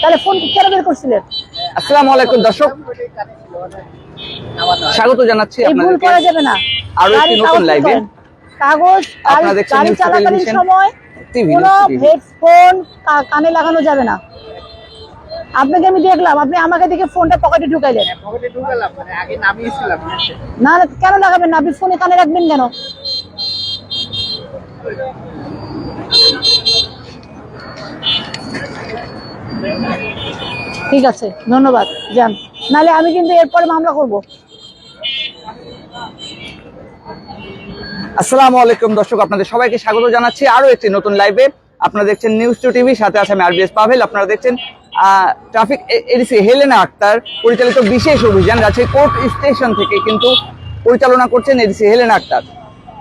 তাহলে ফোন কেন বের করছিলেন? আসসালামু আলাইকুম দর্শক, স্বাগত জানাচ্ছি ভুল করা যাবে না। আরো একটি নতুন লাইভে। কাগজ গাড়ি চালাকালীন সময় কোনো হেডফোন কানে লাগানো যাবে না। আপনাকে আমি দেখলাম, আপনি আমাকে দেখে ফোনটা পকেটে ঢুকাইলেন। পকেটে ঢুকালাম, মানে আগে নামিয়েছিলাম। না না, কেন লাগাবেন না? আপনি ফোনে কানে রাখবেন কেন? ঠিক আছে, ধন্যবাদ, যান। নালে আমি কিন্তু এরপরে মামলা করব। আসসালামু আলাইকুম দর্শক, আপনাদের সবাইকে স্বাগত জানাচ্ছি আরো একটি নতুন লাইভে। আপনারা দেখছেন নিউজ2 টিভি, সাথে আছে আমি আরবিএস পাভেল। আপনারা দেখছেন ট্রাফিক এডিসি হেলেনা আক্তার পরিচালিত বিশেষ অভিযান রাজশাহী কোর্ট স্টেশন থেকে কিন্তু পরিচালনা করছেন এডিসি হেলেনা আক্তার।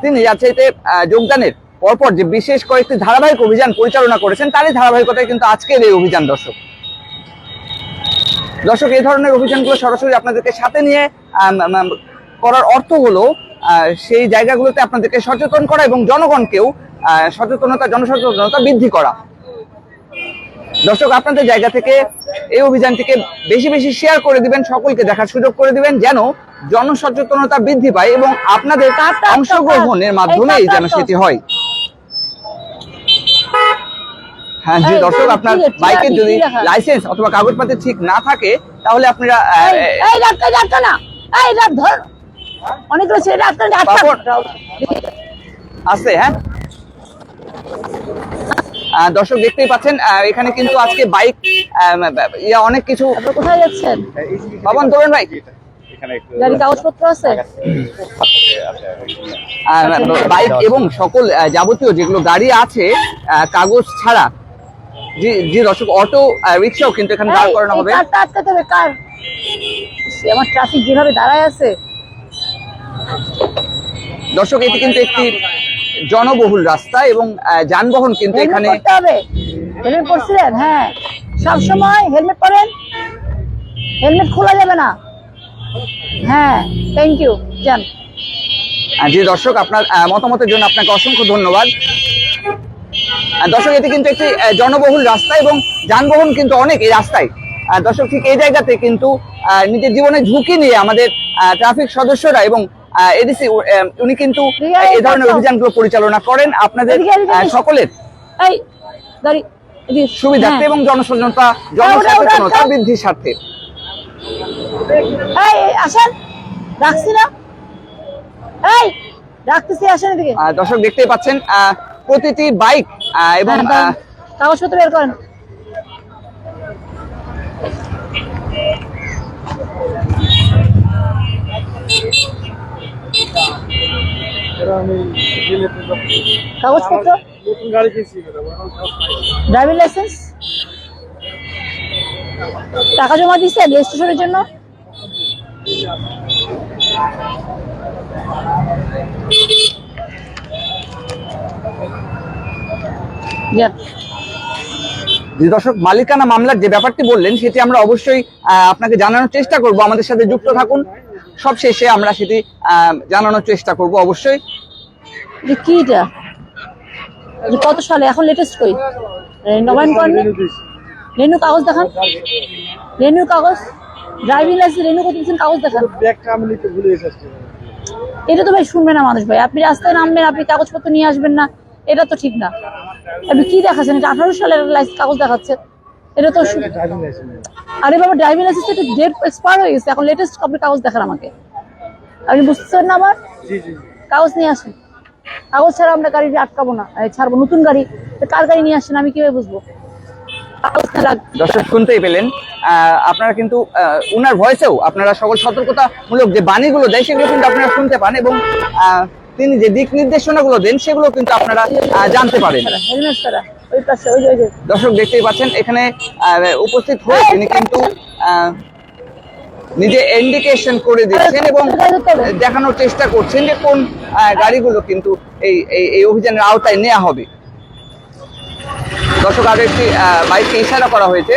তিনি রাজশাহীতে যোগদানের পরপর যে বিশেষ কয়েকটি ধারাবাহিক অভিযান পরিচালনা করেছেন, তারই ধারাবাহিকতায় কিন্তু আজকের এই অভিযান। দর্শক, এই ধরনের অভিযানগুলো সরাসরি আপনাদেরকে সাথে নিয়ে করার অর্থ হলো সেই জায়গাগুলোতে আপনাদেরকে সচেতন করা এবং জনগণকেও জনসচেতনতা বৃদ্ধি করা। দর্শক, আপনাদের জায়গা থেকে এই অভিযানটিকে বেশি বেশি শেয়ার করে দিবেন, সকলকে দেখার সুযোগ করে দিবেন, যেন জনসচেতনতা বৃদ্ধি পায় এবং আপনাদের অংশগ্রহণের মাধ্যমেই যেন সেটি হয়। হ্যাঁ জি দর্শক, আপনার বাইকের যদি লাইসেন্স অথবা কাগজপত্র ঠিক না থাকে তাহলে আপনারা অনেকগুলো ছেলে আছে। হ্যাঁ দর্শক, দেখতেই পাচ্ছেন এখানে কিন্তু আজকে বাইক অনেক কিছু। কোথায় যাচ্ছেন? বাবন তোলেন ভাই, গাড়ি কাগজপত্র আছে? বাইক এবং সকল যাবতীয় যেগুলো গাড়ি আছে কাগজ ছাড়া। জি জি দর্শক, অটো রিক্সাও কিন্তু এখানে দাঁড় করানো হবে। আমার ট্রাফিক যেভাবে দাঁড়ায় আছে দর্শক, এটি কিন্তু একটি জনবহুল রাস্তা এবং যানবাহন কিন্তু এখানে হেলমেট পরছিলেন? হ্যাঁ, সবসময় হেলমেট পরেন, হেলমেট খোলা যাবে না। হ্যাঁ, থ্যাংক ইউ, যান। জি দর্শক, আপনার মতামতের জন্য আপনাকে অসংখ্য ধন্যবাদ। দর্শক, এটি কিন্তু একটি জনবহুল রাস্তা এবং যানবাহন কিন্তু অনেক এই রাস্তায়। দর্শক, ঠিক এই জায়গাতে কিন্তু নিজের জীবনে ঝুঁকি নিয়ে আমাদের ট্রাফিক সদস্যরা এবং এডিসি উনি কিন্তু এই ধরনের অভিযানগুলো পরিচালনা করেন আপনাদের সকলের সুবিধার্থে এবং জনসচেতনতা বৃদ্ধির স্বার্থে। আসেন, রাখছি না, রাখতেছি, আসেন এদিকে। দর্শক, দেখতেই পাচ্ছেন প্রতিটি বাইক এবং কাগজপত্র বের করেন। কাগজপত্র, ড্রাইভিং লাইসেন্স, টাকা জমা দিচ্ছেন রেজিস্ট্রেশনের জন্য? জি দর্শক, মালিকানা মামলার যে ব্যাপারটি বললেন সেটি আমরা অবশ্যই আপনাকে জানানোর চেষ্টা করব। আমাদের সাথে যুক্ত থাকুন, সব শেষে আমরা সেটি জানানোর চেষ্টা করব অবশ্যই। কি এটা কত সালে? এখন লেটেস্ট কই নবায়ন করেন? রেনু কাগজ দেখান, রেনু কাগজ, ড্রাইভিং লাইসেন্স রেনু করতেছেন, কাগজ দেখান। এটা তো ভাই শুনবে না মানুষ। ভাই, আপনি রাস্তায় নামবেন, আপনি কাগজপত্র নিয়ে আসবেন না, এটা তো ঠিক না। আপনি কি দেখাচ্ছেন? এটা 18 সালের কাগজ দেখাচ্ছে, এটা তো। আরে বাবা, ড্রাইভিং লাইসেন্স তো ডেট এক্সপায়ার হয়ে গেছে, এখন লেটেস্ট আপনি কাগজ দেখান আমাকে। আপনি বুঝতেছেন না আমার? কাগজ নিয়ে আসেন, কাগজ ছাড়া আমরা গাড়ি আটকাবো না, ছাড়বো। নতুন গাড়ি, কার গাড়ি নিয়ে আসেন আমি কিভাবে বুঝবো? দর্শক, শুনতেই পেলেন, আপনারা কিন্তু উনার ভয়েসেও আপনারা সকল সতর্কতামূলক যে বাণীগুলো দেয় সেগুলো কিন্তু আপনারা শুনতে পান এবং তিনি যে দিক নির্দেশনাগুলো দেন সেগুলো কিন্তু আপনারা জানতে পারেন। দর্শক, দেখতেই পাচ্ছেন এখানে উপস্থিত হয়ে তিনি কিন্তু নিজে ইন্ডিকেশন করে দিচ্ছেন এবং দেখানোর চেষ্টা করছেন যে কোন গাড়িগুলো কিন্তু এই অভিযানের আওতায় নেওয়া হবে। দর্শক, আরো একটি বাইককে ইশারা করা হয়েছে।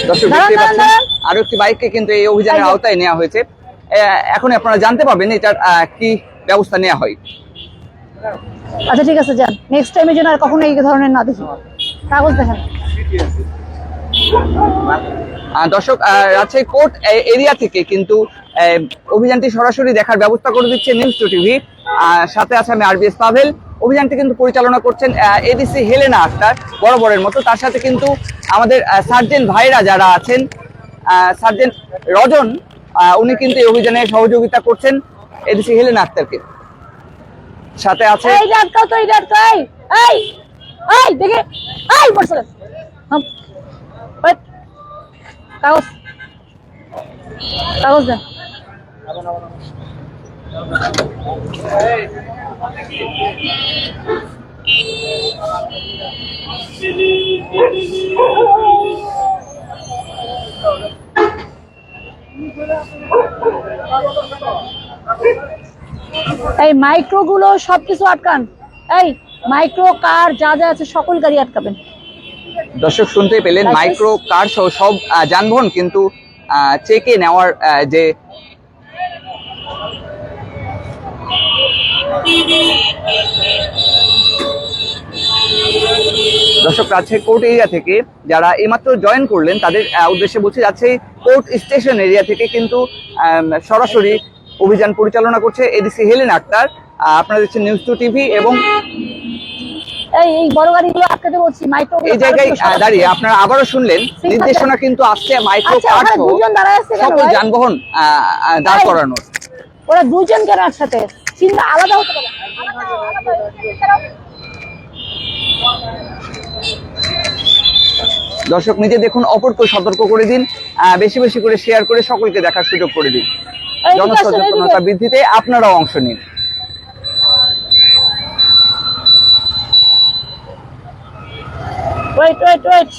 দর্শক, দেখতে পাচ্ছেন আরো একটি বাইককে কিন্তু এই অভিযানের আওতায় নেওয়া হয়েছে। এখন আপনারা জানতে পারবেন এটার কি ব্যবস্থা নেওয়া হয়। আচ্ছা ঠিক আছে, যান। নেক্সট টাইমে যেন আর কখনো এই ধরনের না দেখি। কাগজ দেখেন। দর্শক, রাজশাহী কোর্ট এরিয়া থেকে কিন্তু অভিযানটি সরাসরি দেখার ব্যবস্থা করে দিচ্ছে নিউজ টু টিভি। সাথে আছে আমি আরবিএস পাভেল। অভিযানটি কিন্তু পরিচালনা করছেন এডিসি হেলেনা আক্তার বরাবরের মতো। তার সাথে কিন্তু আমাদের সার্জেন্ট ভাইরা যারা আছেন, সার্জেন্ট রজন, উনি কিন্তু এই অভিযানে সহযোগিতা করছেন এডিসি হেলেনা আক্তারকে। সাথে আছে এই যে আটকাও তো, এই যে আটকাও, এই এই দেখে, এই বসলে ওই কাগজ, কাগজ দেন। এই মাইক্রো গুলো সবকিছু আটকান। এই মাইক্রো কার যা যা আছে সকল গাড়ি আটকাবেন। দর্শক শুনতে পেলেন, মাইক্রো কার সহ সব যানবাহন কিন্তু চেকে নেওয়ার যে দর্শক, রাজশাহী কোর্ট এরিয়া থেকে যারা এইমাত্র জয়েন করলেন তাদের উদ্দেশ্যে বলছি, রাজশাহী কোর্ট স্টেশন এরিয়া থেকে কিন্তু সরাসরি অভিযান পরিচালনা করছে এডিসি হেলেনা আক্তার। আপনারা দেখছেন নিউজ টু টিভি এবং এই বড় গাড়িগুলো আটকাতে বলছি। মাইক্রো এই জায়গায় দাঁড়িয়ে আপনারা আবারও শুনলেন নির্দেশনা কিন্তু আসছে মাইক্রো কার সহ সকল যানবাহন দাঁড় করানোর। ওরা দুজন কেন একসাথে? চিন্তা আলাদা হতে পারে। দর্শক, নিজে দেখুন, অপরকে সতর্ক করে দিন, বেশি বেশি করে শেয়ার করে সকলকে দেখার সুযোগ করে দিন। জনসচেতনতা বৃদ্ধিতে আপনারাও অংশ নিন। ওয়েট ওয়েট ওয়েট,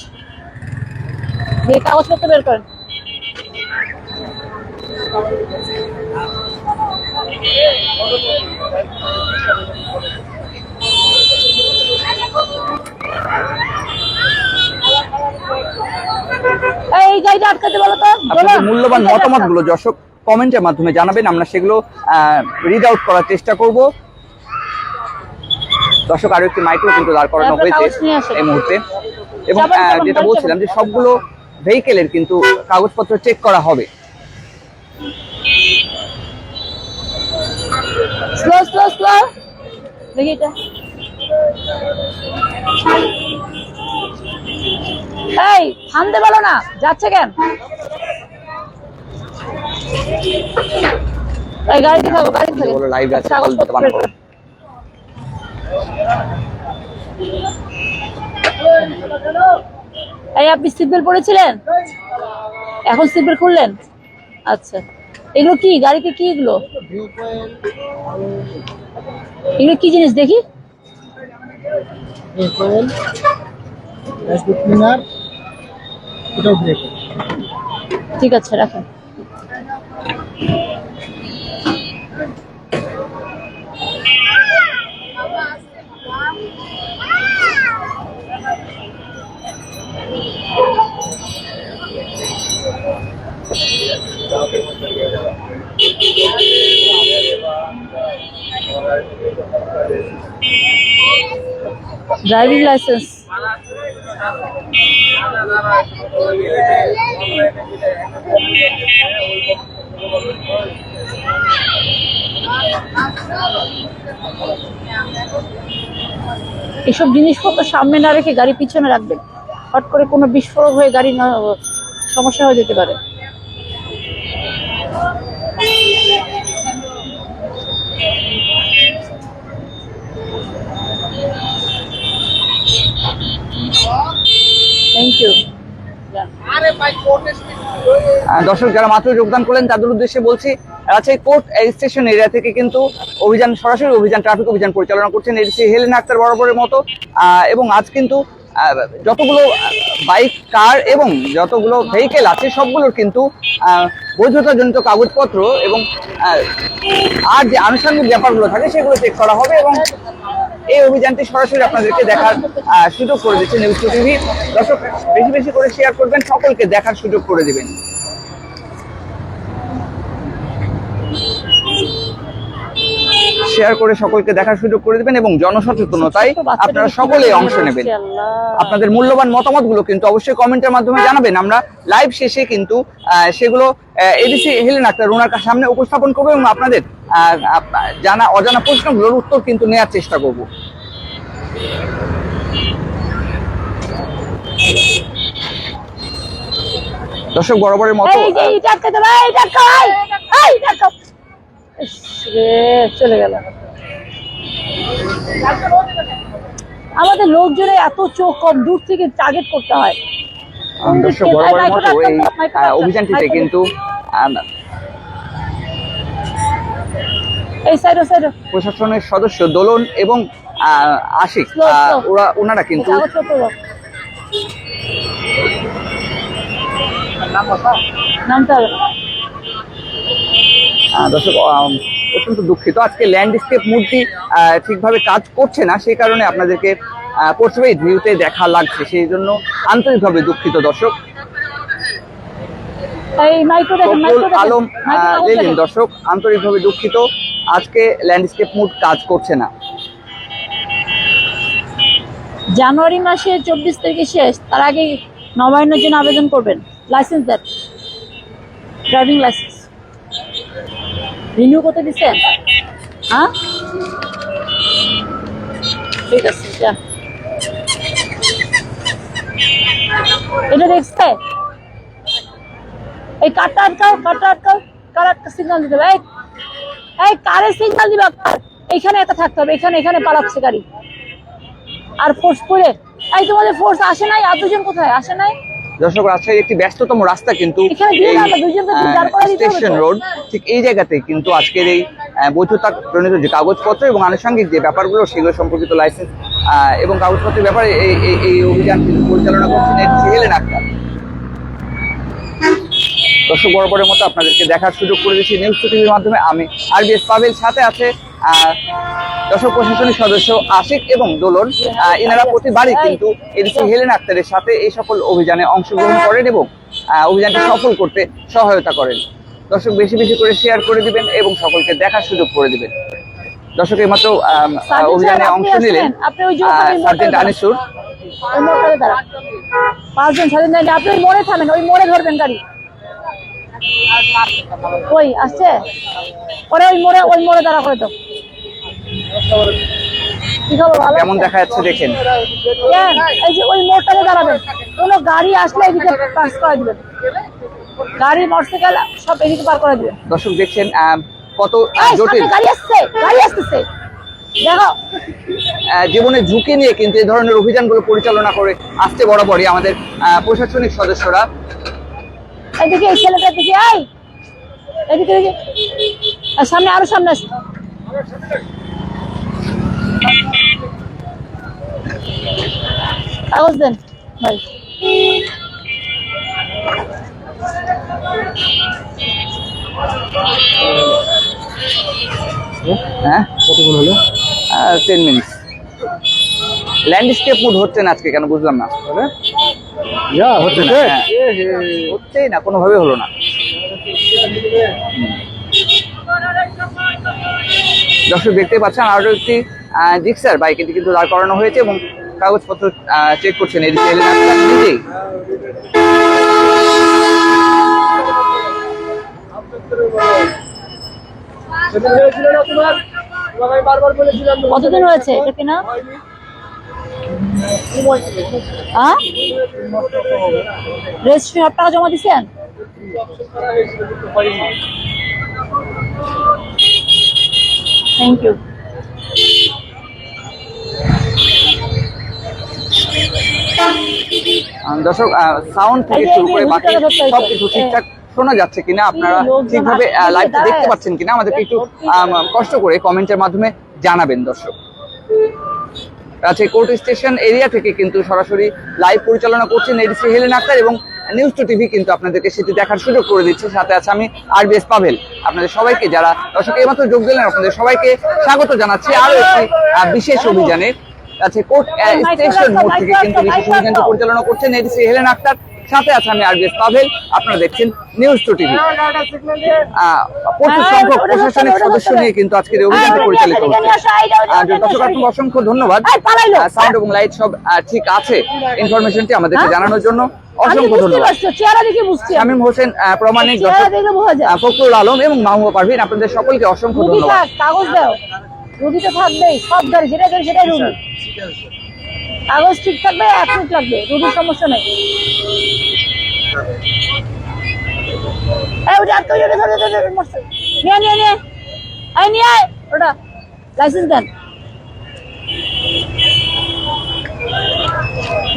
এই কাগজপত্র বের করেন। এই গাড়িটা আটকাতে বলো তো। আপনাদের মূল্যবান মতামত গুলো দর্শক কমেন্টের মাধ্যমে জানাবেন, আমরা সেগুলো রিড আউট করার চেষ্টা করব। দর্শক, আরো একটি মাইক্রো কিন্তু দাঁড় করানো হয়েছে এই মুহূর্তে এবং যেটা বলছিলাম যে সবগুলো ভেহিকেলের কিন্তু কাগজপত্র চেক করা হবে। স্লো স্লো স্লো, দেখি এটা। এই থামতে বলো না, যাচ্ছে কেন? এই গাড়িতে থাকো, গাড়িতে থাকো। বলো লাইভ আছে, কল দিতে বারণ করো। এই আপনি সিট বেল্ট পরেছিলেন? এখন সিট বেল্ট খুললেন? আচ্ছা, এগুলো কি গাড়িতে কি? এগুলো এগুলো কি জিনিস দেখি? ঠিক আছে, রাখেন। ড্রাইভিং লাইসেন্স, এসব জিনিসপত্র সামনে না রেখে গাড়ি পিছনে রাখবেন। হট করে কোনো বিস্ফোরক হয়ে গাড়ি সমস্যা হয়ে যেতে পারে। Thank you. দর্শক, যারা মাত্র যোগদান করলেন তাদের উদ্দেশ্যে বলছি, রাজশাহী কোর্ট স্টেশন এরিয়া থেকে কিন্তু অভিযান, সরাসরি অভিযান, ট্রাফিক অভিযান পরিচালনা করছেন এডিসি হেলেনা আক্তার বরাবরের মতো। এবং আজ কিন্তু যতগুলো বাইক, কার এবং যতগুলো ভেহিকেল আছে সবগুলোর কিন্তু বৈধতাজনিত কাগজপত্র এবং আর যে আনুষঙ্গিক ব্যাপারগুলো থাকে সেগুলো চেক করা হবে এবং এই অভিযানটি সরাসরি আপনাদেরকে দেখার সুযোগ করে দিচ্ছে নিউজ টু টিভি। দর্শক, বেশি বেশি করে শেয়ার করবেন, সকলকে দেখার সুযোগ করে দিবেন। শেয়ার শেয়ার করে সকলকে দেখার সুযোগ করে দিবেন এবং জনসচেতনতায় আপনারা সকলেই অংশ নেবেন। আপনাদের মূল্যবান মতামতগুলো কিন্তু অবশ্যই কমেন্টের মাধ্যমে জানাবেন। আমরা লাইভ শেষে কিন্তু সেগুলো এডিসি হেলেন আক্তার ওনার সামনে উপস্থাপন করবো এবং আপনাদের জানা অজানা প্রশ্নগুলোর উত্তর কিন্তু নেওয়ার চেষ্টা করব। দর্শক বরাবরের মতো চলে গেল। আমাদের লোকজনের এত চোখ কম, দূর থেকে টার্গেট করতে হয়। দর্শক বরাবরের মতো এই অভিযানটিতে কিন্তু এই সাইড প্রশাসনের সদস্য দোলন এবং আশিক ওনারা কিন্তু দর্শক অত্যন্ত দুঃখিত, আজকে ল্যান্ডস্কেপ মূর্তি ঠিকভাবে কাজ করছে না, সেই কারণে আপনাদেরকে পোস্টপেইড ভিউতে দেখা লাগছে, সেই জন্য আন্তরিকভাবে দুঃখিত দর্শক। আলম লেলিন দর্শক আন্তরিকভাবে দুঃখিত, আজকে ল্যান্ডস্কেপ মুড কাজ করছে না। জানুয়ারি মাসের 24 তারিখে শেষ, তার আগে নবায়নের জন্য আবেদন করবেন। লাইসেন্স দেন, ড্রাইভিং লাইসেন্স রিনিউ করতে দিচ্ছেন? হ্যাঁ ঠিক আছে, যা এটা দেখছে। এই কারটা আটকাও, কার একটা সিগন্যাল দিতে হবে। এই কারের সিগন্যাল দিবা, এইখানে একটা থাকতে হবে, এখানে পালাচ্ছে গাড়ি। আর ফোর্স করে এই তোমাদের ফোর্স আসে নাই, আর দুজন কোথায় আসে নাই? দর্শক রাজশাহীর একটি ব্যস্ততম রাস্তা কিন্তু স্টেশন রোড, ঠিক এই জায়গাতে কিন্তু আজকের এই বৈধতা প্রণীত যে কাগজপত্র এবং আনুষঙ্গিক যে ব্যাপারগুলো সেগুলো সম্পর্কিত লাইসেন্স এবং কাগজপত্রের ব্যাপারে এই অভিযান পরিচালনা করছেন এডিসি হেলেন আক্তার। দর্শক বরাবরের মতো আপনাদেরকে দেখার সুযোগ করে দিচ্ছি নিউজ টিভির মাধ্যমে আমি RBS পাভেল, সাথে আছে দর্শক প্রশাসনিক সদস্য আশিক এবং দোলন। এনারা প্রতিবারই কিন্তু এডিসি হেলেন আক্তারের সাথে এই সকল অভিযানে অংশগ্রহণ করেন এবং অভিযানটি সফল করতে সহায়তা করেন। দর্শক বেশি বেশি করে শেয়ার করে দিবেন এবং সকলকে দেখার সুযোগ করে দিবেন। দর্শক এইমাত্র অভিযানে অংশ নিলেন সার্জেন্ট আনিসুর। 5 জন সার্জেন্ট, আপনি ওই মোড়ে থামেন, ওই মোড়ে ধরবেন গাড়ি। ওই আসছে পরে ওই মোড়ে দাঁড়া করে তো। কেমন দেখা যাচ্ছে দেখেন, এই যে ওই মোড়টাতে দাঁড়াবেন, কোনো গাড়ি আসলে এদিকে পাস করে দিবেন, গাড়ি মোটরসাইকেল সব এদিকে পার করে দিবেন। দর্শক দেখছেন কত জটিল, গাড়ি আসতেছে দেখো। জীবনের ঝুঁকি নিয়ে কিন্তু এই ধরনের অভিযানগুলো পরিচালনা করে আসতে বরাবরই আমাদের প্রশাসনিক সদস্যরা। এদিকে এই ছেলেটার দিকে, এদিকে সামনে, আরো সামনে আসো। কাগজ দেন ভাই। হ্যাঁ কতক্ষণ হলো? 10 মিনিট। ল্যান্ডস্কেপ মুড হচ্ছে না আজকে, কেন বুঝলাম না। হচ্ছেই না, কোনোভাবে হলো না। দর্শক দেখতে পাচ্ছেন আরো একটি জিক্সার বাইক, এটি কিন্তু দাঁড় করানো হয়েছে এবং কাগজপত্র চেক করছেন এডিসি হেলেন আক্তার নিজেই। কতদিন হয়েছে এটা কিনা? রেজিস্ট্রি সব টাকা জমা দিচ্ছেন? Thank you. দর্শক সাউন্ড থেকে শুরু করে বাকি সবকিছু ঠিকঠাক শোনা যাচ্ছে কিনা, আপনারা ঠিকভাবে লাইভ দেখতে পাচ্ছেন কিনা, আমাদেরকে একটু কষ্ট করে কমেন্টের মাধ্যমে জানাবেন। দর্শক রাজশাহী কোর্ট স্টেশন এরিয়া থেকে কিন্তু সরাসরি লাইভ পরিচালনা করছেন এডিসি হেলেন আক্তার এবং নিউজ টু টিভি কিন্তু আপনাদেরকে সেটি দেখার সুযোগ করে দিচ্ছে। সাথে আছে আমি RBS পাভেল। আপনাদের সবাইকে, যারা দর্শক এইমাত্র যোগ দিলেন, আপনাদের সবাইকে স্বাগত জানাচ্ছি আরো একটি বিশেষ অভিযানে। আছে কোর্ট স্টেশন মোড় থেকে কিন্তু বিশেষ অভিযানটি পরিচালনা করছেন এডিসি হেলেন আক্তার সাথে আছে আমি আরবিএস পাভেল, আপনারা দেখছেন নিউজ টু টিভি। প্রচুর সংখ্যক প্রশাসনিক সদস্য নিয়ে কিন্তু আজকের এই অভিযানটি পরিচালিত হচ্ছে। দর্শক আপনাকে অসংখ্য ধন্যবাদ। সাউন্ড এবং লাইট সব ঠিক আছে ইনফরমেশনটি আমাদেরকে জানানোর জন্য অসংখ্য ধন্যবাদ। শামীম হোসেন প্রমাণিক, ফখরুল আলম এবং মাহবুবা পারভিন, আপনাদের সকলকে অসংখ্য ধন্যবাদ। কাগজ দাও, রুগী তো থাকবেই, সব গাড়ি যেটা গাড়ি সেটাই রুগী। কাগজ ঠিক থাকবে, 1 মিনিট লাগবে, রুগীর সমস্যা নেই। ওটা লাইসেন্স দেন,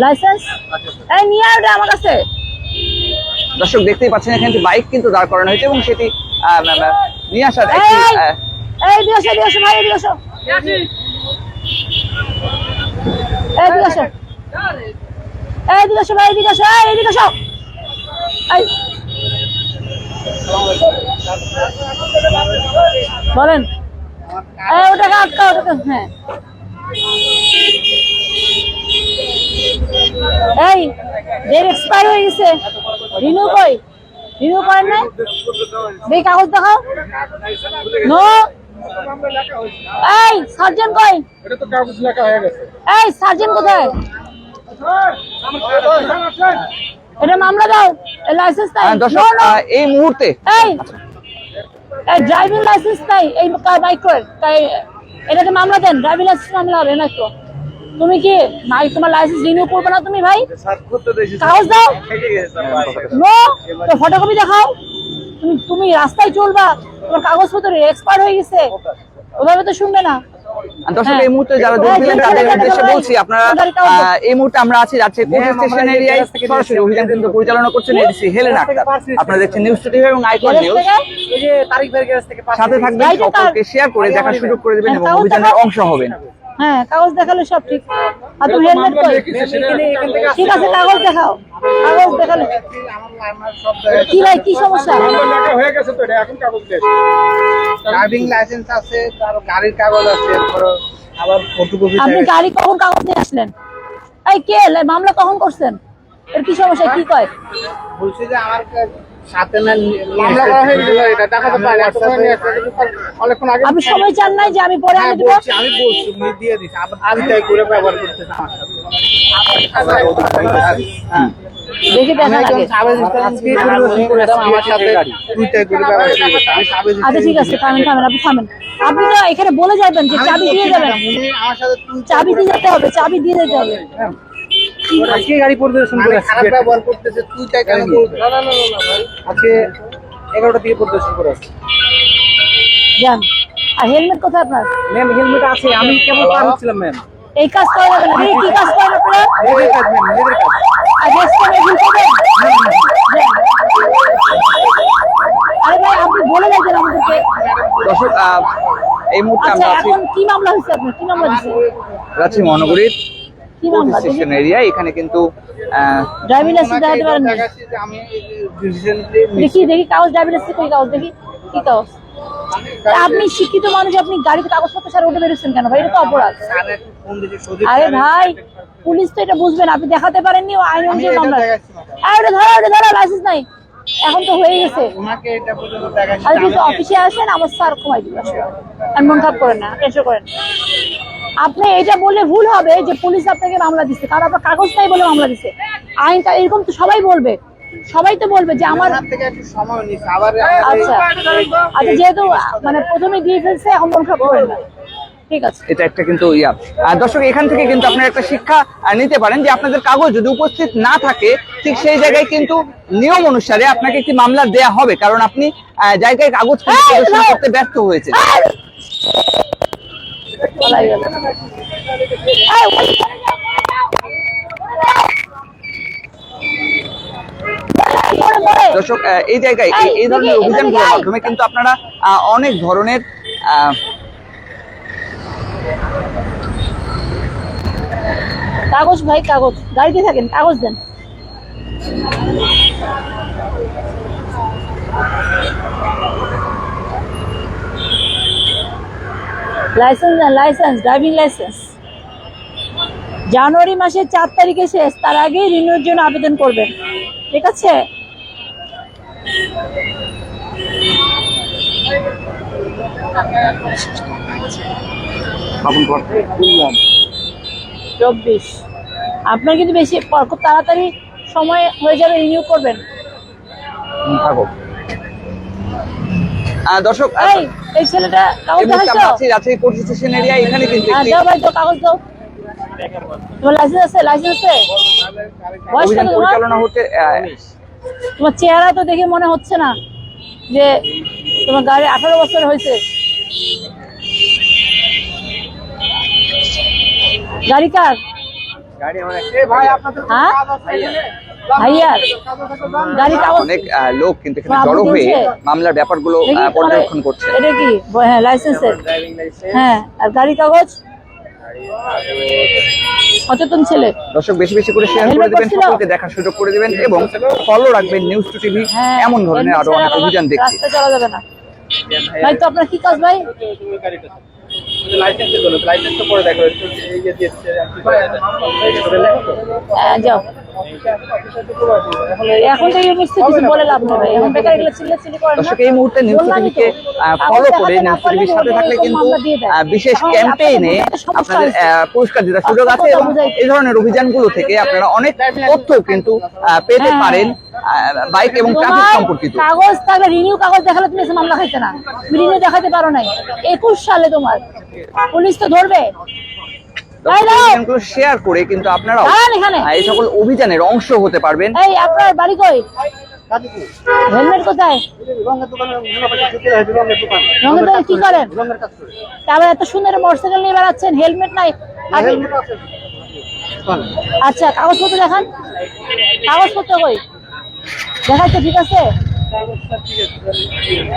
লাইসেন্স নিয়ে ওটা আমার কাছে। দর্শক দেখতেই পাচ্ছেন এখানে একটি বাইক কিন্তু দাঁড় করানো হয়েছে এবং সেটি নিয়ে আসার একটি এই দিকে আসো ভাই, এদিকে আসো, এদিকে আসো, এদিকে আসো ভাই, এদিকে আসো, এদিকে আসো। বলেন ওটাকে আটকা, ওটাকে, হ্যাঁ এই ডেট এক্সপায়ার হয়ে গেছে, রিনিউ কই, রিনিউ করেন না, এই কাগজ দেখাও। নো, এই সার্জন কই, এটা তো কাগজ লেখা হয়ে গেছে। এই সার্জন কোথায়, এটা মামলা দাও, লাইসেন্স নাই। দর্শক এই মুহূর্তে এই ড্রাইভিং লাইসেন্স নাই এই বাইকের, তাই এটাকে মামলা দেন, ড্রাইভিং লাইসেন্স মামলা হবে না তো। তুমি কি তোমার লাইসেন্স রিনিউ করবে না তুমি ভাই, কাগজ দাও। নো, তো ফটোকপি দেখাও। তুমি রাস্তায় চলবা, তোমার কাগজপত্র এক্সপায়ার হয়ে গেছে, ওভাবে তো শুনবে না। দর্শক এই মুহূর্তে যারা যোগ দিলেন তাদের উদ্দেশ্যে বলছি, আপনারা এই মুহূর্তে আমরা আছি কোর্ট স্টেশন এরিয়ায়, সরাসরি অভিযান কিন্তু পরিচালনা করছেন এডিসি হেলেন আক্তার। আপনারা দেখছেন নিউজ টু টিভি এবং আইকন নিউজ। সাথে থাকবেন, সকলকে শেয়ার করে দেখার সুযোগ করে দিবেন এবং অভিযানের অংশ হবেন। হ্যাঁ, কাগজ দেখালে সব ঠিক। আর তুমি হেলমেট কই, ঠিক আছে কাগজ দেখাও, কাগজ দেখালে কি ভাই, কি সমস্যা? হয়ে গেছে তো, এখন কাগজ দেন। ড্রাইভিং লাইসেন্স আছে, তার গাড়ির কাগজ আছে, আবার ফটোকপি। আপনি গাড়ি কখন কাগজ নিয়ে আসলেন? এই কে মামলা কখন করছেন? এর কি সমস্যা, কি কয়? বলছি যে আমার সাথে না মামলা করা হয়ে গেল, এটা টাকা তো পাই অনেকক্ষণ আগে। আপনি সময় চান নাই যে আমি পরে আনি দিব? আমি বলছি তুমি দিয়ে দিছ, আমি তাই করে ব্যবহার করতেছ আমার সাথে। দেখি দেখা লাগে। আমার সাথে তুই তাই করে ব্যবহার করতেছ, আমি সাবে। আচ্ছা ঠিক আছে, থামেন থামেন, আপনি থামেন। আপনি তো এখানে বলে যাবেন যে চাবি দিয়ে যাবেন, আমার সাথে তুই চাবি দিয়ে যেতে হবে, চাবি দিয়ে যেতে হবে। আজকে গাড়ি পরিদর্শন করে খারাপ ব্যবহার করতেছে, তুই তাই কেন বলছিস? না না না না ভাই, আজকে 11টা দিয়ে পরিদর্শন করে আসছি। যান। আর হেলমেট কোথায় আপনার? ম্যাম হেলমেট আছে, আমি কেবল পার হচ্ছিলাম ম্যাম। এই কাজ করা যাবে না। কি কাজ করেন আপনারা? নিজের কাজ ম্যাম, নিজের কাজ। আর নেক্সট টাইম এগুলো করবেন। আরে ভাই আপনি বলে যাচ্ছেন আমাদেরকে। দর্শক এই মুহূর্তে আচ্ছা আমরা আছি এখন কি মামলা হয়েছে আপনার, কি মামলা দিয়েছে? রাজশাহী মহানগরীর কি কোর্ট মামলা? Station area. এখানে কিন্তু ড্রাইভিং লাইসেন্স দেখাতে পারেন না? দেখাচ্ছি যে আমি রিসেন্টলি দেখি দেখি কাগজ, ড্রাইভিং লাইসেন্স কই কাগজ দেখি, কি কাগজ? আপনি শিক্ষিত মানুষ, আপনি গাড়িতে কাগজপত্র ছাড়া উঠে বেরোচ্ছেন কেন ভাই? এটা তো অপরাধ। ফোন দিয়েছি সজীব। আরে ভাই পুলিশ তো এটা বুঝবেন, আপনি দেখাতে পারেননি, ও আইন অনুযায়ী মামলা। আরে ওটা ধরো, লাইসেন্স নাই, এখন তো হয়ে গেছে। ওনাকে এটা পর্যন্ত দেখাচ্ছি। আর কিন্তু অফিসে আসেন, আমার স্যার কমাই দিবে আসলে। আর মন খারাপ করেন না, টেনশন করেন না। আপনি এটা বললে ভুল হবে যে পুলিশ আপনাকে মামলা দিচ্ছে, কারণ আপনার কাগজ নাই বলে মামলা দিচ্ছে। আইনটা এরকম তো সবাই বলবে, সবাই তো বলবে যে আমার। আমার থেকে একটু সময় নিচ্ছে আবার। আচ্ছা আচ্ছা, যেহেতু মানে প্রথমে দিয়ে ফেলছে, এখন মন খারাপ করেন না, ঠিক আছে। এটা একটা কিন্তু দর্শক এখান থেকে কিন্তু আপনারা একটা শিক্ষা নিতে পারেন যে আপনাদের কাগজ যদি উপস্থিত না থাকে, ঠিক সেই জায়গায় কিন্তু নিয়ম অনুসারে আপনাকে একটি মামলা দেয়া হবে, কারণ আপনি জায়গায় কাগজ প্রদর্শন করতে ব্যর্থ হয়েছে। দর্শক এই জায়গায় এই ধরনের অভিযানগুলোর মাধ্যমে কিন্তু আপনারা অনেক ধরনের কাগজ ভাই, কাগজ গাড়িতে থাকেন, কাগজ দেন। লাইসেন্স দেন, লাইসেন্স, ড্রাইভিং লাইসেন্স। জানুয়ারি মাসের 4 তারিখে শেষ, তার আগে রিনিউর জন্য আবেদন করবেন, ঠিক আছে? স্থাপন করতে বললাম 24 আপনার কিন্তু বেশি খুব তাড়াতাড়ি সময় হয়ে যাবে, রিনিউ করবেন। থাকো। দর্শক, এই ছেলেটা কাগজ এই মুহূর্তে দেখাইছো? আমরা আছি রাজশাহী পুলিশ স্টেশন এরিয়া। এখানে কিন্তু একটি দাও ভাই, তো কাগজ দাও। তোমার লাইসেন্স আছে? লাইসেন্স আছে? বয়স অভিযান কত তোমার? পরিচালনা হতে তোমার চেহারা তো দেখে মনে হচ্ছে না যে তোমার গাড়ি 18 বছর হয়েছে। গাড়ি কার? গাড়ি আমার ভাই আপনাদের হ্যাঁ ভাইয়ার গাড়ি কাগজ অনেক লোক কিন্তু এখানে বাবু জড়ো হয়ে দিয়েছে? মামলার ব্যাপারগুলো দেখি তোমার পর্যবেক্ষণ করছে। এটা কি? হ্যাঁ, লাইসেন্সের। ড্রাইভিং লাইসেন্স, হ্যাঁ, আর গাড়ি কাগজ। সচেতন ছেলে। দর্শক, বেশি বেশি করে শেয়ার করে হেলমেট দিবেন, পরছিল? সকলকে দেখার সুযোগ করে দিবেন এবং ফলো রাখবেন নিউজ টু টিভি। হ্যাঁ, এমন ধরনের আরো অনেক অভিযান দেখতে। রাস্তায় চলা যাবে না ভাই। তো আপনার কি কাজ ভাই? তুমি গাড়িটা লাইসেন্সের জন্য, লাইসেন্স তো পরে দেখো, এই যে দিচ্ছে যাও, এখন থেকে মিস্ত্রি কিছু বলে লাভ নেই ভাই, এখন বেকার এগুলো চিল্লাচিল্লি করেন না। দর্শক, এই মুহূর্তে নিউজ বললামই টিভিকে তো। ফলো কাগজ করে দেখাতে না নিউজ পারলে টিভির সাথে ওদের থাকলে এরকম কিন্তু মামলা দিয়ে দেয়। বিশেষ এখন ক্যাম্পেইনে আপনাদের বুঝতে সমস্যা আপনাদের হয়েছে। পুরস্কার জেতার সুযোগ আছে এবং এই ধরনের অভিযানগুলো থেকে আপনারা অনেক তথ্য কিন্তু পেতে হ্যাঁ। পারেন বাইক এবং ট্রাফিক তোমার সম্পর্কিত। কাগজ থাকলে, রিনিউ কাগজ দেখালে তুমি এসে মামলা খাইতে না। তুমি রিনিউ দেখাতে পারো নাই 21 সালে, তোমার পুলিশ তো ধরবে। অভিযানগুলো শেয়ার করে কিন্তু আপনারাও দাঁড়ান এখানে। এই সকল অভিযানের অংশ হতে পারবেন। এই আপনার বাড়ি কই? হেলমেট কোথায়? রঙের দোকানে রঙের দোকান, রঙের দোকানে কি করেন? রঙের কাজ করে। তারপরে এত সুন্দর মোটরসাইকেল নিয়ে বেড়াচ্ছেন, হেলমেট নাই। হেলমেট আছে। আচ্ছা, কাগজপত্র দেখান। কাগজপত্র কই? দেখাচ্ছে, ঠিক আছে।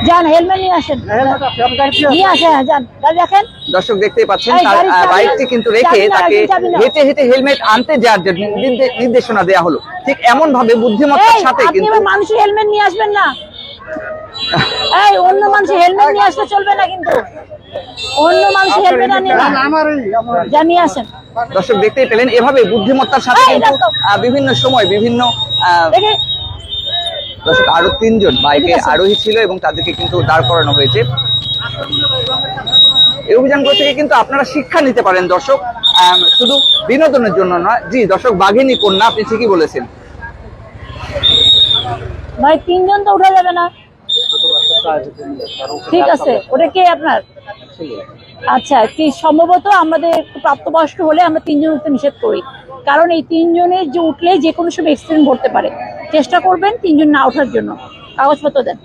যান, হেলমেট নিয়ে আসেন। হেলমেট আছে, আপনি গাড়ি নিয়ে আসেন, হ্যাঁ, যান, গাড়ি রাখেন। দর্শক, দেখতেই পাচ্ছেন এই তার গাড়ির চাবি- বাইকটি কিন্তু রেখে চাবি নাও, তাকে চাবি নাও। হেঁটে হেঁটে হেলমেট আনতে যাওয়ার জন্য নির্দেশনা দেওয়া হলো। ঠিক এমন ভাবে বুদ্ধিমত্তার এই, সাথে আপনি কিন্তু আবার মানুষের হেলমেট নিয়ে আসবেন না। এই, অন্য মানুষের হেলমেট নিয়ে আসলে চলবে না কিন্তু। অন্য মানুষের হেলমেট আনিয়ে না, যা নিয়ে আসেন। দর্শক, দেখতেই পেলেন এভাবে বুদ্ধিমত্তার সাথে এই, কিন্তু দেখো। বিভিন্ন সময় বিভিন্ন দেখে দর্শক, আরো 3 জন বাইকে ঠিক আছে। আরোহী ছিল এবং তাদেরকে কিন্তু দাঁড় করানো হয়েছে। এই অভিযানগুলো থেকে কিন্তু আপনারা শিক্ষা নিতে পারেন দর্শক, শুধু বিনোদনের জন্য নয়। জি দর্শক, বাঘিনী কন্যা, আপনি ঠিকই বলেছেন। ভাই 3 জন তো উঠা যাবে না। ঠিক আছে, ওটা কে আপনার? আচ্ছা, কি সম্ভবত আমাদের একটু প্রাপ্তবয়স্ক হলে আমরা 3 জন উঠতে নিষেধ করি, কারণ এই 3 জনের যে উঠলে যে কোনো সময় অ্যাক্সিডেন্ট ঘটতে পারে। চেষ্টা করবেন 3 জন না ওঠার জন্য। কাগজপত্র দেন।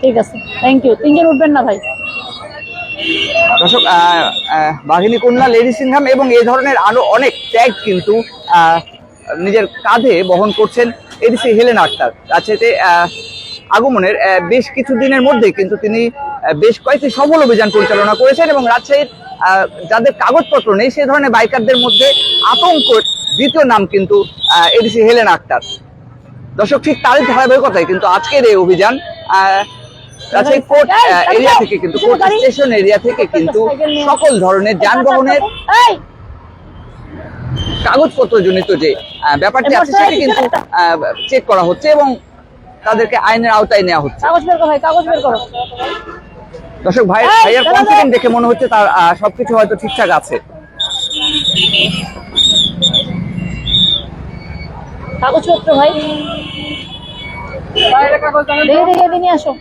ঠিক আছে, থ্যাংক ইউ। 3 জন উঠবেন না ভাই। দর্শক, বাঘিনী কন্যা, লেডি সিংহাম এবং এই ধরনের আরো অনেক ট্যাগ কিন্তু নিজের কাঁধে বহন করছেন এডিসি হেলেন আক্তার। রাজশাহীতে আগমনের বেশ কিছু দিনের মধ্যে কিন্তু তিনি বেশ কয়েকটি সফল অভিযান পরিচালনা করেছেন এবং রাজশাহীর যাদের কাগজপত্র নেই সেই ধরনের বাইকারদের মধ্যে আতঙ্কের দ্বিতীয় নাম কিন্তু এডিসি হেলেন আক্তার। দর্শক, ঠিক তারই ধারাবাহিকতায় কিন্তু আজকের এই অভিযান রাজশাহী কোর্ট এরিয়া থেকে কিন্তু কোর্ট স্টেশন এরিয়া থেকে কিন্তু সকল ধরনের যানবাহনের কাগজপত্র জনিত যে ব্যাপারটি আছে সেটি কিন্তু চেক করা হচ্ছে এবং তাদেরকে আইনের আওতায় নেওয়া হচ্ছে। কাগজ বের করো ভাই, কাগজ বের করো। দর্শক, ভাইয়ার কনফিডেন্ট দেখে মনে হচ্ছে তার সবকিছু হয়তো ঠিকঠাক আছে। কাগজপত্র ভাই দেখে দেখে নিয়ে আসো।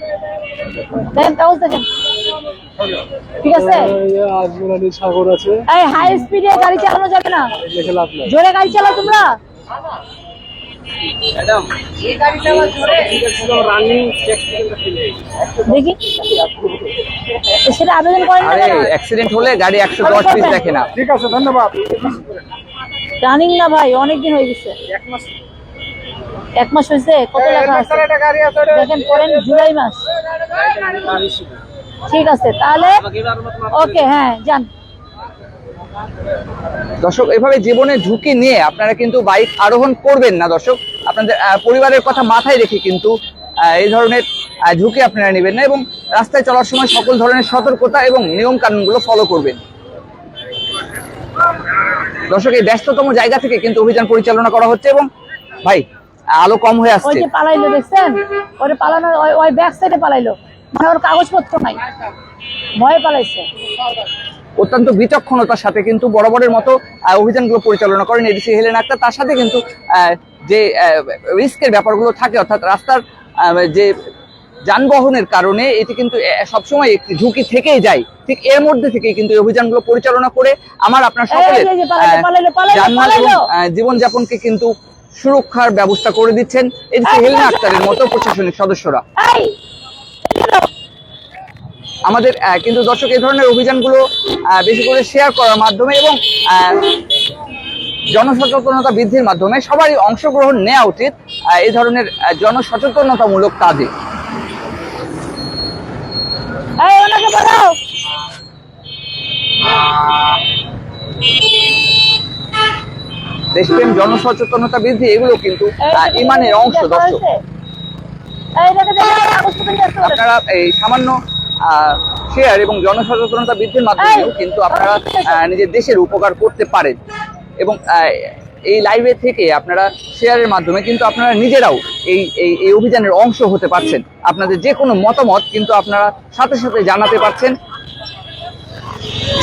দেখেন, কাগজ দেখেন, ঠিক আছে। সাগর আছে, এই হাই স্পিডে গাড়ি চালানো যাবে না, দেখে লাভ নাই। জোরে গাড়ি চালাও তোমরা। দেখি সেটা আবেদন করেন না আরে কেন? অ্যাক্সিডেন্ট হলে গাড়ি 110 পিস দেখে না। ঠিক আছে, ধন্যবাদ। রানিং না ভাই, অনেকদিন হয়ে গেছে। 1 মাস হয়েছে। কত লেখা আছে দেখেন, পড়েন, জুলাই মাস। ঠিক আছে, তাহলে ওকে, হ্যাঁ, যান। দর্শক, এভাবে জীবনের ঝুঁকি নিয়ে আপনারা কিন্তু বাইক আরোহণ করবেন না দর্শক। আপনাদের পরিবারের কথা মাথায় রেখে কিন্তু এই ধরনের ঝুঁকি আপনারা নেবেন না এবং রাস্তায় চলার সময় সকল ধরনের সতর্কতা এবং নিয়ম কানুনগুলো ফলো করবেন। দর্শক, এই ব্যস্ততম জায়গা থেকে কিন্তু অভিযান পরিচালনা করা হচ্ছে এবং ভাই আলো কম হয়ে ওই আসছে। যে পালাইলো, দেখছেন? ওরে পালানো, ওই ব্যাক সাইডে পালাইলো, মানে ওর কাগজপত্র নাই, ভয়ে পালাইছে। অত্যন্ত বিচক্ষণতার সাথে কিন্তু বরাবরের মতো অভিযানগুলো পরিচালনা করেন এডিসি হেলেন আক্তার। তার সাথে কিন্তু যে রিস্কের ব্যাপারগুলো থাকে, অর্থাৎ রাস্তার যে যানবাহনের কারণে এটি কিন্তু সবসময় একটি ঝুঁকি থেকেই যায়, ঠিক এর মধ্যে থেকেই কিন্তু এই অভিযানগুলো পরিচালনা করে আমার আপনার সকলের জানমাল এবং জীবনযাপনকে কিন্তু সুরক্ষার ব্যবস্থা করে দিচ্ছেন এডিসি হেলেন আক্তারের মতো প্রশাসনিক সদস্যরা। আমাদের কিন্তু দর্শক এই ধরনের অভিযানগুলো বেশি করে শেয়ার করার মাধ্যমে এবং জনসচেতনতা বৃদ্ধির মাধ্যমে সবারই অংশগ্রহণ নেওয়া উচিত এই ধরনের জনসচেতনতামূলক কাজে। দেশপ্রেম, জনসচেতনতা বৃদ্ধি এগুলো কিন্তু ইমানের অংশ দর্শক। আপনারা এই সামান্য শেয়ার এবং জনসচেতনতা বৃদ্ধির মাধ্যমেও কিন্তু আপনারা নিজের দেশের উপকার করতে পারেন এবং এই লাইভে থেকে আপনারা শেয়ারের মাধ্যমে কিন্তু আপনারা নিজেরাও এই অভিযানের অংশ হতে পারছেন। আপনাদের যে কোনো মতামত কিন্তু আপনারা সাথে সাথে জানাতে পারছেন,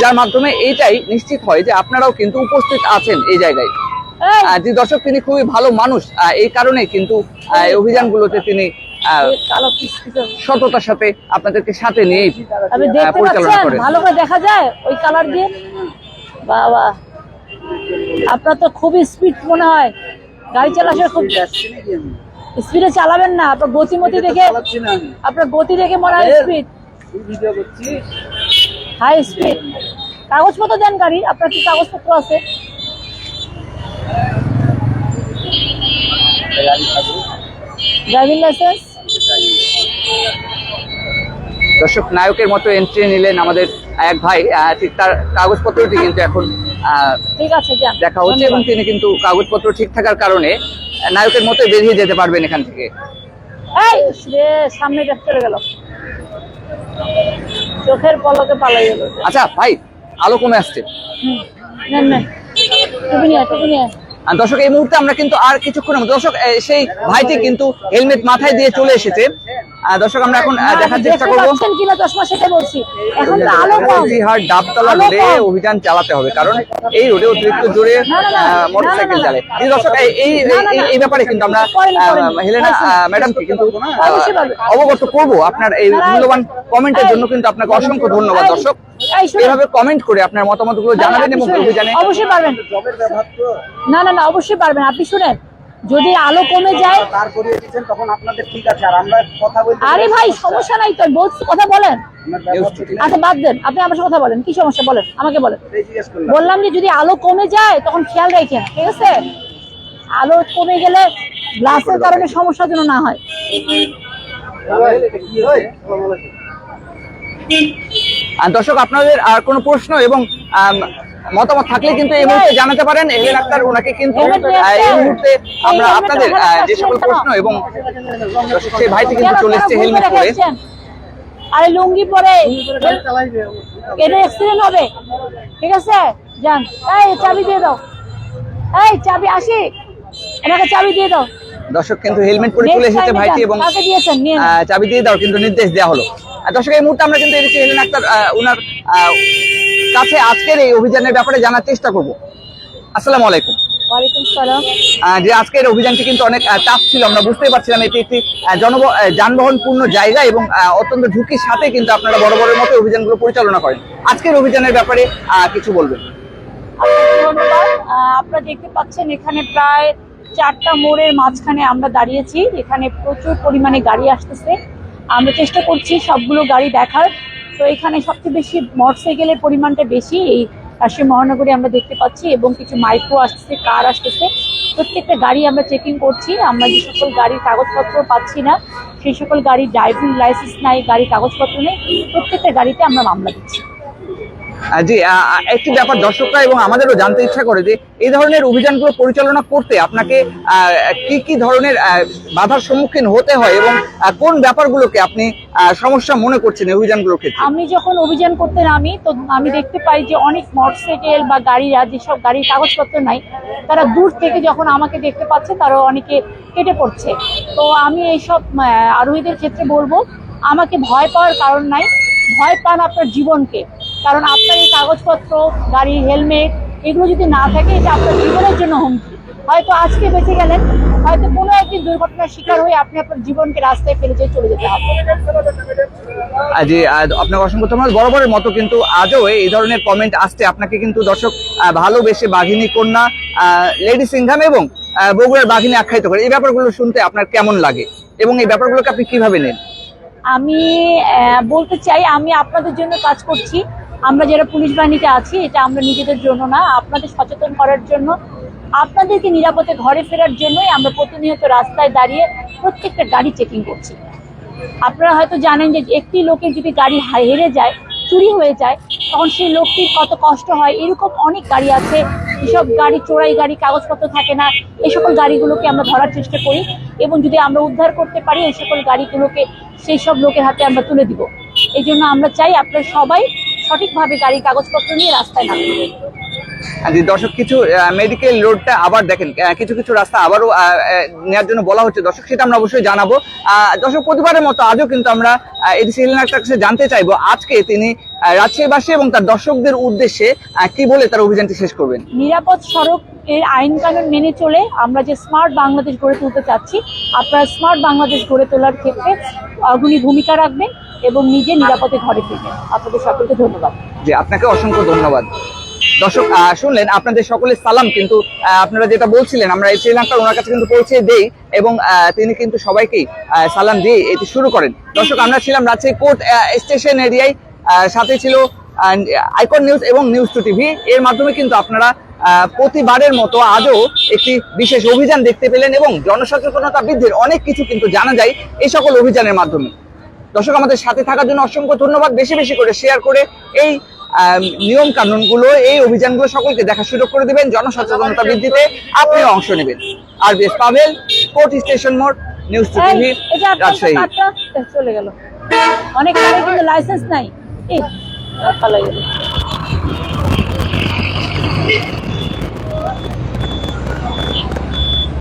যার মাধ্যমে এইটাই নিশ্চিত হয় যে আপনারাও কিন্তু উপস্থিত আছেন এই জায়গায়। যে দর্শক, তিনি খুবই ভালো মানুষ, এই কারণে কিন্তু এই অভিযানগুলোতে তিনি সততার সাথে আপনাদেরকে সাথে নিয়ে পরিচালনা করেন। ভালো করে দেখা যায় ওই কালার দিয়ে। বাবা, আপনার তো খুবই স্পিড মনে হয়, গাড়ি চালানোর খুব স্পিডে চালাবেন না। আপনার গতিমতি দেখে, আপনার গতি দেখে মনে হয় স্পিড, হাই স্পিড। কাগজপত্র দেন গাড়ি, আপনার কি কাগজপত্র আছে? Driving licence? দর্শক, নায়কের মতো এন্ট্রি নিলেন আমাদের এক ভাই, ঠিক তার কাগজপত্রটি কিন্তু এখন ঠিক আছে দেখা হচ্ছে এবং তিনি কিন্তু কাগজপত্র ঠিক থাকার কারণে নায়কের মতো বেরিয়ে যেতে পারবেন এখান থেকে। সামনে চলে গেল, চোখের পলকে পালাই গেল। আচ্ছা ভাই, আলো কমে আসছে। দর্শক, এই মুহূর্তে আমরা কিন্তু আর কিছুক্ষণের মধ্যে দর্শক সেই ভাইটি কিন্তু হেলমেট মাথায় দিয়ে চলে এসেছে। দর্শক, আমরা এখন দেখার চেষ্টা করবো ডাবতলা রোডে অভিযান চালাতে হবে, কারণ এই রোডে অতিরিক্ত জোরে মোটরসাইকেল চালায়। দর্শক, এই ব্যাপারে কিন্তু আমরা হেলেনা ম্যাডামকে কিন্তু অবগত করবো। আপনার এই মূল্যবান কমেন্টের জন্য কিন্তু আপনাকে অসংখ্য ধন্যবাদ। দর্শক, এইভাবে কমেন্ট করে আপনার মতামতগুলো জানাবেন এবং অভিযানে অবশ্যই পারবেন। না না না, অবশ্যই পারবেন। আপনি শুনেন, যদি আলো কমে যায় তখন আপনাদের ঠিক আছে, আর আমরা কথা বলতে। আরে ভাই, সমস্যা নাই তো, বলছি, কথা বলেন। আচ্ছা বাদ দেন, আপনি আমার সাথে কথা বলেন, কি সমস্যা বলেন, আমাকে বলেন। বললাম যে যদি আলো কমে যায় তখন খেয়াল রাখেন, ঠিক আছে? আলো কমে গেলে গ্লাসের কারণে সমস্যা যেন না হয়। দর্শক, আপনাদের আর কোনো প্রশ্ন এবং মতামত থাকলে কিন্তু এই মুহূর্তে জানাতে পারেন। হেলেন আক্তার ওনাকে কিন্তু এই মুহূর্তে আমরা আপনাদের যে সকল প্রশ্ন এবং সেই ভাইটি কিন্তু চলে এসেছে হেলমেট পরে। আরে লুঙ্গি পরে এটা অ্যাক্সিডেন্ট হবে, ঠিক আছে? যান, এই চাবি দিয়ে দাও, এই চাবি, আসি এনাকে চাবি দিয়ে দাও। দর্শক, কিন্তু হেলমেট পরে চলে এসেছে ভাইটি এবং চাবি দিয়ে দাও কিন্তু নির্দেশ দেওয়া হলো। দর্শক, এই মুহূর্তে আমরা কিন্তু হেলেন আক্তার ওনার কাছে আজকের এই অভিযানের ব্যাপারে জানার চেষ্টা করব। আসসালামু আলাইকুম। ওয়ালাইকুম সালাম। যে আজকের অভিযানটি কিন্তু অনেক টাফ ছিল, আমরা বুঝতেই পারছিলাম এটি একটি যানবাহনপূর্ণ জায়গা এবং অত্যন্ত ঝুঁকির সাথে কিন্তু আপনারা বড় বড় মতো অভিযানগুলো পরিচালনা করেন। আজকের অভিযানের ব্যাপারে কিছু বলবেন? আপনারা দেখতে পাচ্ছেন এখানে প্রায় 4টা মোড়ের মাঝখানে আমরা দাঁড়িয়েছি। এখানে প্রচুর পরিমাণে গাড়ি আসতেছে, আমরা চেষ্টা করছি সবগুলো গাড়ি দেখার। তো এখানে সবচেয়ে বেশি মোটরসাইকেলের পরিমাণটা বেশি এই রাজশাহী মহানগরে আমরা দেখতে পাচ্ছি এবং কিছু মাইক্রো আসতেছে, কার আসতেছে। প্রত্যেকটা গাড়ি আমরা চেকিং করছি। আমরা যে সকল গাড়ির কাগজপত্র পাচ্ছি না, সেই সকল গাড়ির ড্রাইভিং লাইসেন্স নাই, গাড়ির কাগজপত্র নেই, প্রত্যেকটা গাড়িতে আমরা মামলা দিচ্ছি। জি, একটি ব্যাপার দর্শকরা এবং আমাদেরও জানতে ইচ্ছা করে যে এই ধরনের অভিযানগুলো পরিচালনা করতে আপনাকে কি কি ধরনের বাধার সম্মুখীন হতে হয় এবং কোন ব্যাপারগুলোকে আপনি সমস্যা মনে করছেন এই অভিযানগুলোর ক্ষেত্রে? আমি যখন অভিযান করতে নামি তো আমি দেখতে পাই যে অনেক মোটরসাইকেল বা গাড়িরা, যেসব গাড়ির কাগজপত্র নাই, তারা দূর থেকে যখন আমাকে দেখতে পাচ্ছে তারা অনেকে কেটে পড়ছে। তো আমি এইসব আরোহীদের ক্ষেত্রে বলবো, আমাকে ভয় পাওয়ার কারণ নাই, ভয় পান আপনার জীবনকে। কারণ আপনার এই কাগজপত্র, গাড়ির হেলমেট, এগুলো যদি না থাকে, এটা আপনার জীবনের জন্য হুমকি। হয়তো আজকে বেঁচে গেলেন, হয়তো কোনো একদিন দুর্ঘটনার শিকার হয়ে আপনি আপনার জীবনকে রাস্তায় ফেলে চলে যেতে হবে। জি, আপনাকে অসংখ্য ধন্যবাদ। বরাবরের মতো কিন্তু আজও এই ধরনের কমেন্ট আসছে। আপনাকে কিন্তু দর্শক ভালোবেসে বাঘিনী কন্যা, লেডি সিংহাম এবং বগুড়ার বাঘিনী আখ্যায়িত করে। এই ব্যাপারগুলো শুনতে আপনার কেমন লাগে এবং এই ব্যাপারগুলোকে আপনি কিভাবে নেন? আমি বলতে চাই, আমি আপনাদের জন্য কাজ করছি। আমরা যারা পুলিশ বাহিনীতে আছি, এটা আমরা নিজেদের জন্য না, আপনাদের সচেতন করার জন্য, আপনাদেরকে নিরাপদে ঘরে ফেরার জন্যই আমরা প্রতিনিয়ত রাস্তায় দাঁড়িয়ে প্রত্যেকটা গাড়ি চেকিং করছি। আপনারা হয়তো জানেন যে একটি লোকের যদি গাড়ি হেরে যায়, চুরি হয়ে যায়, তখন সেই লোকটির কত কষ্ট হয়। এরকম অনেক গাড়ি আছে, যেসব গাড়ি চোরাই গাড়ি, কাগজপত্র থাকে না, এই সকল গাড়িগুলোকে আমরা ধরার চেষ্টা করি এবং যদি আমরা উদ্ধার করতে পারি, এই সকল গাড়িগুলোকে সেই সব লোকের হাতে আমরা তুলে দিব। এই জন্য আমরা চাই আপনারা সবাই সঠিকভাবে গাড়ির কাগজপত্র নিয়ে রাস্তায় নামবেন। দর্শক, কিছু মেডিকেল রোডটা আবার দেখেন, কিছু কিছু রাস্তা আবারও নেওয়ার জন্য বলা হচ্ছে দর্শক, সেটা আমরা অবশ্যই জানাবো। দর্শক, প্রতিবারের মতো আজও কিন্তু আমরা এডিসি হেলেনার কাছে জানতে চাইবো আজকে তিনি রাজশাহীবাসী এবং তার দর্শকদের উদ্দেশ্যে কি বলে তার অভিযানটি শেষ করবেন। নিরাপদ সড়ক এর আইন কানুন মেনে চলে আমরা যে স্মার্ট বাংলাদেশ গড়ে তুলতে চাচ্ছি, আপনারা স্মার্ট বাংলাদেশ গড়ে তোলার ক্ষেত্রে অগ্রণী ভূমিকা রাখবেন এবং নিজে নিরাপদে ঘরে ফিরবেন। আপনাদের সকলকে ধন্যবাদ। জি, আপনাকে অসংখ্য ধন্যবাদ। দর্শক, শুনলেন আপনাদের সকলের সালাম কিন্তু আপনারা যেটা বলছিলেন, আমরা এই শ্রীলঙ্কার ওনার কাছে কিন্তু পৌঁছে দেই এবং তিনি কিন্তু সবাইকেই সালাম দিয়ে এটি শুরু করেন। দর্শক, আমরা ছিলাম রাজশাহী কোর্ট স্টেশন এরিয়ায়, সাথে ছিল আইকন নিউজ এবং নিউজ 2 টিভি। এর মাধ্যমে কিন্তু আপনারা প্রতিবারের মতো আজও একটি বিশেষ অভিযান দেখতে পেলেন এবং জনসচেতনতা বৃদ্ধির অনেক কিছু কিন্তু জানা যায় এই সকল অভিযানের মাধ্যমে। দর্শক, আমাদের সাথে থাকার জন্য অসংখ্য ধন্যবাদ। বেশি বেশি করে শেয়ার করে এই নিয়ম কানুনগুলো, এই অভিযানগুলো সকলকে দেখার সুযোগ করে দিবেন। জনসচেতনতা বৃদ্ধিতে আপনিও অংশ নেবেন। RBS পাভেল, কোর্ট স্টেশন মোড়, নিউজ 2 টিভি, রাজশাহী। চলে গেল, অনেক কিন্তু লাইসেন্স নাই। এই পালাই গেল।